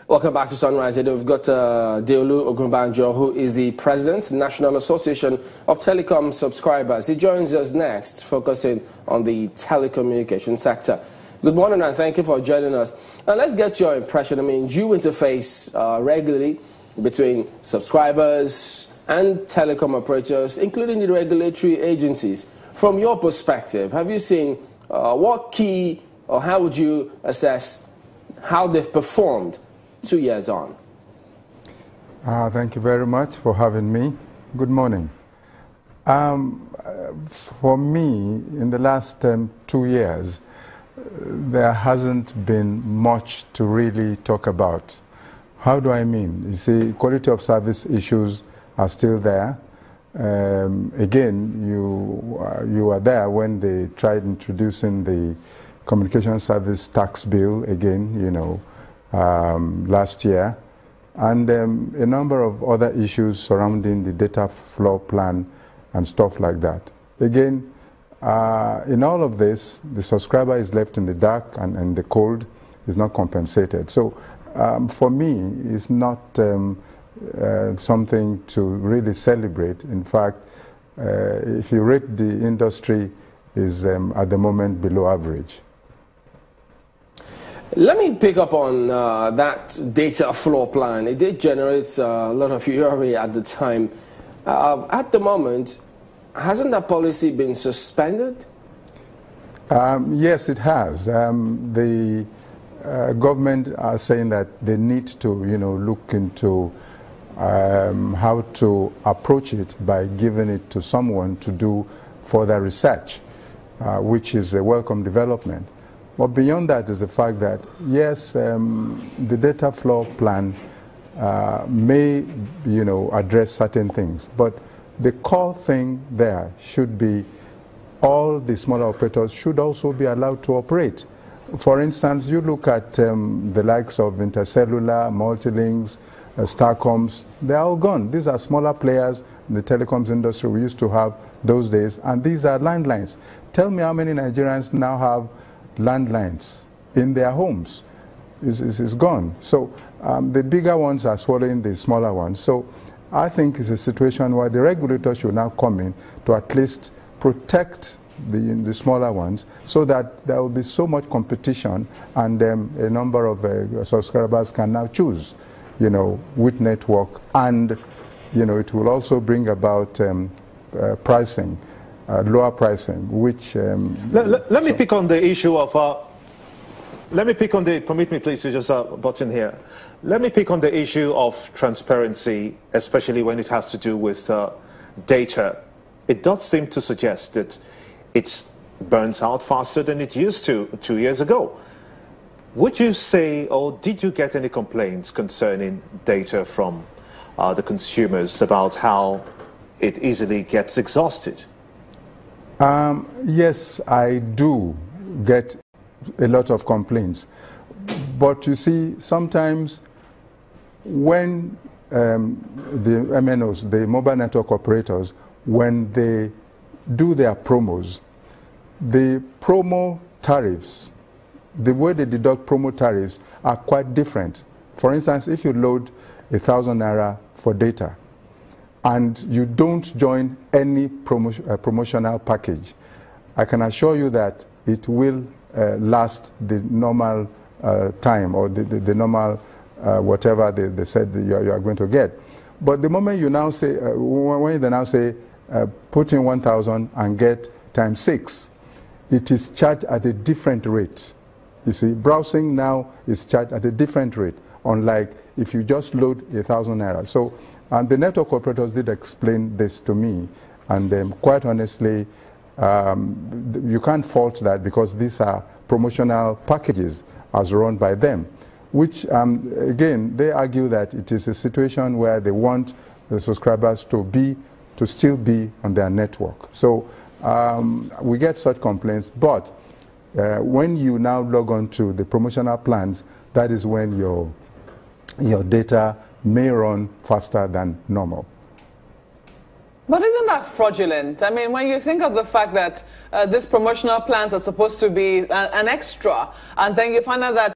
Welcome back to Sunrise. We've got Deolu Ogunbanjo, who is the President, National Association of Telecom Subscribers. He joins us next, focusing on the telecommunication sector. Good morning and thank you for joining us. Now let's get your impression. I mean, you interface regularly between subscribers and telecom operators, including the regulatory agencies. From your perspective, have you seen what key, or how would you assess how they've performed 2 years on? Thank you very much for having me. Good morning. For me, in the last 2 years, there hasn't been much to really talk about. How do I mean? You see, quality of service issues are still there. Again, you were there when they tried introducing the communication service tax bill again, you know, last year, and a number of other issues surrounding the data floor plan and stuff like that. Again, in all of this, the subscriber is left in the dark and the cold is not compensated. So for me, it's not something to really celebrate. In fact, if you rate the industry, is at the moment below average. Let me pick up on that data floor plan. It did generate a lot of fury at the time. At the moment, hasn't that policy been suspended? Yes, it has. The government are saying that they need to, look into how to approach it by giving it to someone to do further research, which is a welcome development. But beyond that is the fact that, yes, the data floor plan may, address certain things. But the core thing there should be all the smaller operators should also be allowed to operate. For instance, you look at the likes of Intercellular, Multilinks, Starcoms, they're all gone. These are smaller players in the telecoms industry we used to have those days, and these are landlines. Tell me how many Nigerians now have landlines in their homes. Is gone. So the bigger ones are swallowing the smaller ones. So I think it's a situation where the regulator should now come in to at least protect the smaller ones, so that there will be so much competition, and a number of subscribers can now choose, which network, and it will also bring about pricing. Lower pricing, which... let me pick on the issue of... permit me please to just butt in here. Let me pick on the issue of transparency, especially when it has to do with data. It does seem to suggest that it burns out faster than it used to 2 years ago. Would you say, or did you get any complaints concerning data from the consumers about how it easily gets exhausted? Yes, I do get a lot of complaints. But you see, sometimes when the MNOs, the mobile network operators, when they do their promos, the promo tariffs, the way they deduct promo tariffs are quite different. For instance, if you load 1,000 naira for data, and you don't join any promotional package, I can assure you that it will last the normal time, or the normal whatever they said you are going to get. But the moment you now say, when they now say, put in 1,000 and get times 6, it is charged at a different rate. You see, browsing now is charged at a different rate, unlike if you just load 1,000 naira. So, and the network operators did explain this to me, and quite honestly, you can't fault that, because these are promotional packages as run by them, which again, they argue that it is a situation where they want the subscribers to still be on their network. So we get such complaints, but when you now log on to the promotional plans, that is when your data may run faster than normal. But isn't that fraudulent? I mean, when you think of the fact that these promotional plans are supposed to be an extra, and then you find out that